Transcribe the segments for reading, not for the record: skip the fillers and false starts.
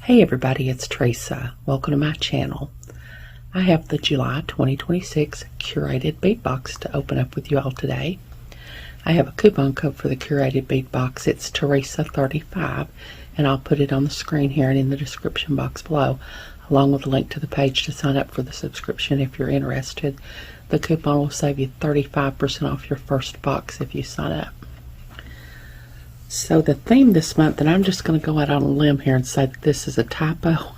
Hey everybody, it's Teresa. Welcome to my channel. I have the July 2026 Curated Bead Box to open up with you all today. I have a coupon code for the Curated Bead Box. It's Teresa35, and I'll put it on the screen here and in the description box below, along with a link to the page to sign up for the subscription if you're interested. The coupon will save you 35% off your first box if you sign up. So the theme this month, and I'm just going to go out on a limb here and say that this is a typo.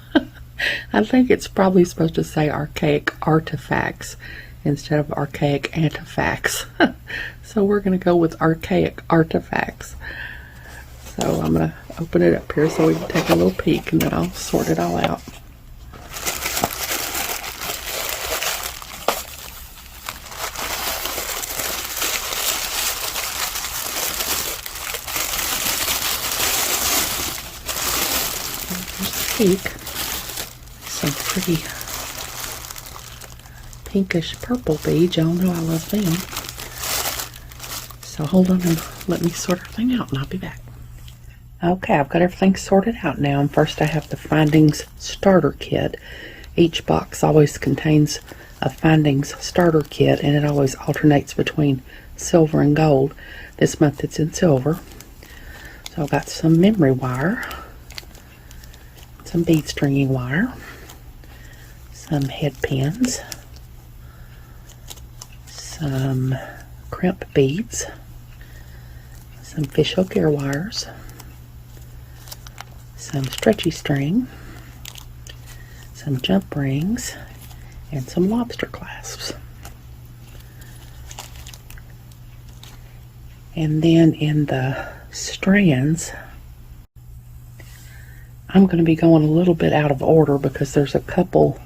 I think it's probably supposed to say archaic artifacts instead of archaic antifacts. So we're going to go with archaic artifacts. So I'm going to open it up here so we can take a little peek, and then I'll sort it all out. Some pretty pinkish purple beads. Y'all know I love them. So hold on and let me sort everything out and I'll be back. Okay, I've got everything sorted out now, and first I have the Findings Starter Kit. Each box always contains a Findings Starter Kit, and it always alternates between silver and gold. This month it's in silver. So I've got some memory wire, some bead stringing wire, some head pins, some crimp beads, some fishhook ear wires, some stretchy string, some jump rings, and some lobster clasps. And then in the strands, I'm going to be going a little bit out of order because there's a couple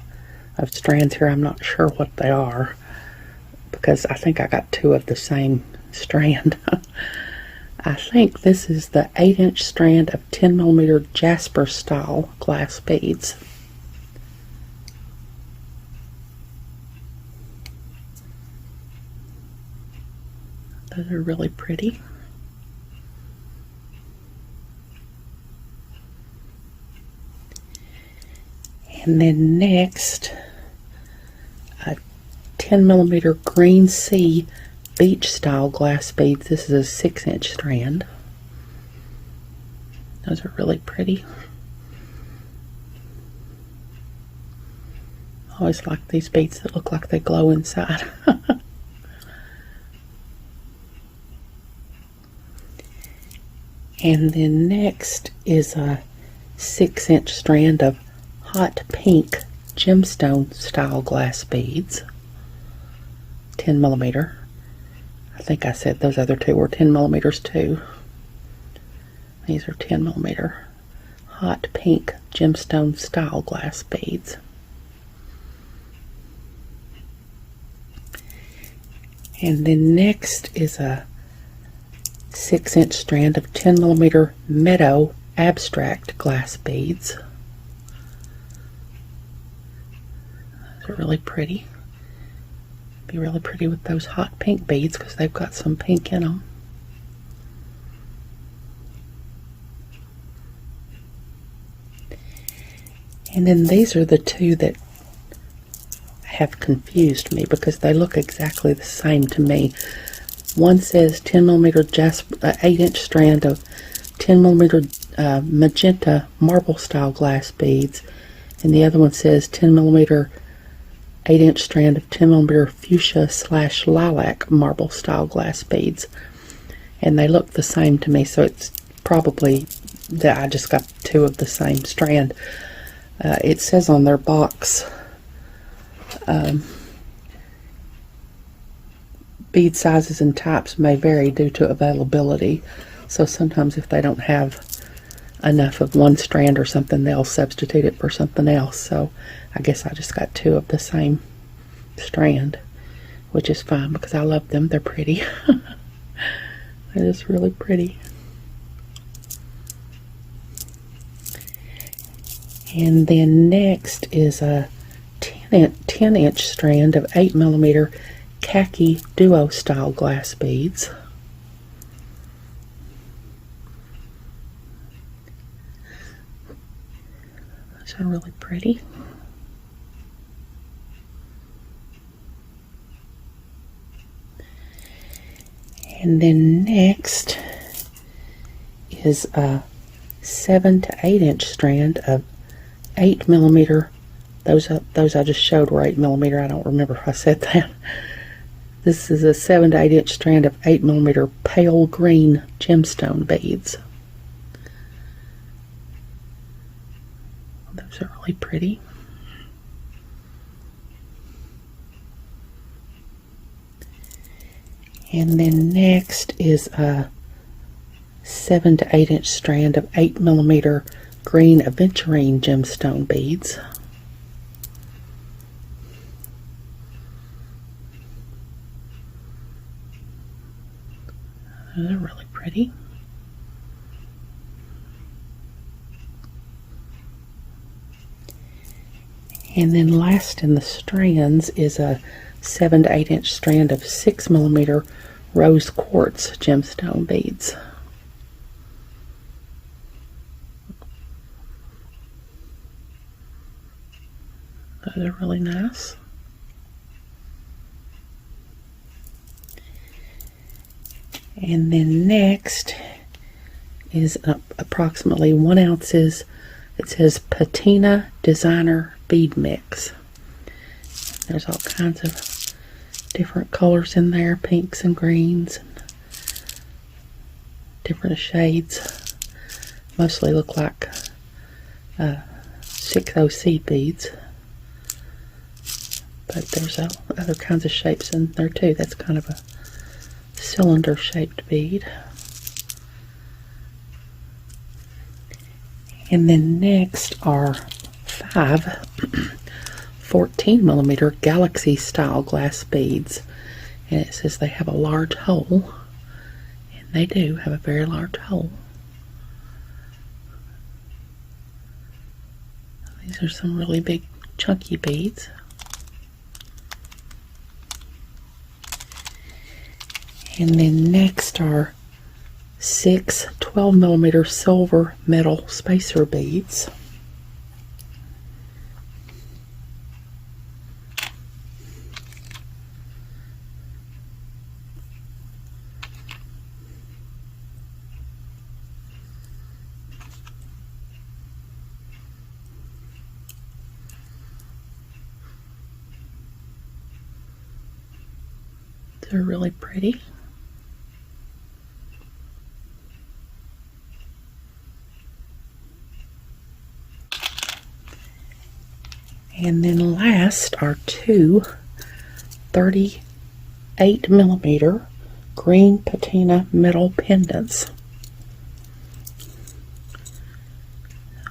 of strands here I'm not sure what they are, because I think I got two of the same strand. I think this is the 8-inch strand of 10mm Jasper style glass beads. Those are really pretty. And then next, a 10mm Green Sea beach style glass beads. This is a 6-inch strand. Those are really pretty. I always like these beads that look like they glow inside. And then next is a 6-inch strand of hot pink gemstone style glass beads, 10mm. I think I said those other two were 10mm too. These are 10mm hot pink gemstone style glass beads. And then next is a 6-inch strand of 10mm meadow abstract glass beads. They're really pretty. Be really pretty with those hot pink beads because they've got some pink in them. And then these are the two that have confused me because they look exactly the same to me. One says 10mm Jasper, 8-inch strand of 10mm magenta marble style glass beads, and the other one says 10mm 8-inch strand of 10mm fuchsia / lilac marble style glass beads, and they look the same to me, so it's probably that I just got two of the same strand. It says on their box bead sizes and types may vary due to availability, so sometimes if they don't have enough of one strand or something, they'll substitute it for something else. So I guess I just got two of the same strand, which is fine because I love them. They're pretty. They're just really pretty. And then next is a 10-inch strand of 8mm khaki duo style glass beads. Those are really pretty. And then next is a 7 to 8 inch strand of 8mm. Those I just showed were 8mm. I don't remember if I said that. This is a 7 to 8 inch strand of 8mm pale green gemstone beads. Those are really pretty. And then next is a 7 to 8 inch strand of 8mm green aventurine gemstone beads. They're really pretty. And then last in the strands is a 7 to 8 inch strand of 6mm rose quartz gemstone beads. Those are really nice. And then next is approximately 1 ounce. It says Patina Designer Bead Mix. There's all kinds of different colors in there, pinks and greens, and different shades. Mostly look like 6OC beads, but there's other kinds of shapes in there too. That's kind of a cylinder shaped bead. And then next are 5 14mm galaxy style glass beads, and it says they have a large hole, and they do have a very large hole. These are some really big chunky beads. And then next are 6 12mm silver metal spacer beads. They're really pretty. And then last are 2 38mm green patina metal pendants.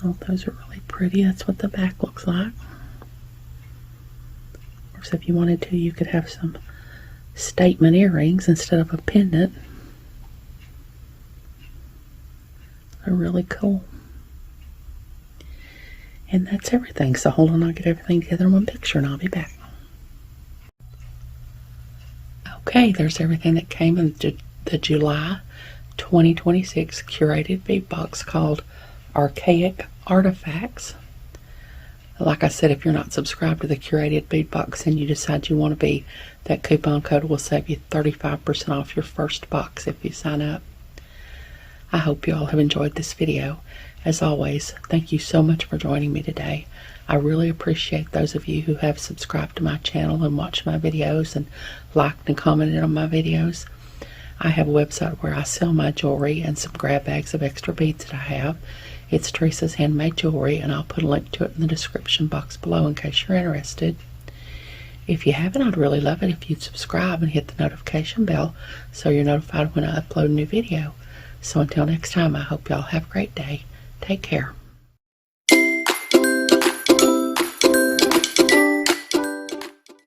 Oh, those are really pretty. That's what the back looks like. Of course, if you wanted to, you could have some statement earrings instead of a pendant. They're really cool. And that's everything. So hold on, I'll get everything together in one picture and I'll be back. Okay, there's everything that came in the July 2026 curated bead box called Archaic Artifacts. Like I said, if you're not subscribed to the curated bead box and you decide you want to be, that coupon code will save you 35% off your first box if you sign up. I hope you all have enjoyed this video. As always, thank you so much for joining me today. I really appreciate those of you who have subscribed to my channel and watched my videos and liked and commented on my videos. I have a website where I sell my jewelry and some grab bags of extra beads that I have. It's Teresa's Handmade Jewelry, and I'll put a link to it in the description box below in case you're interested. If you haven't, I'd really love it if you'd subscribe and hit the notification bell so you're notified when I upload a new video. So until next time, I hope y'all have a great day. Take care.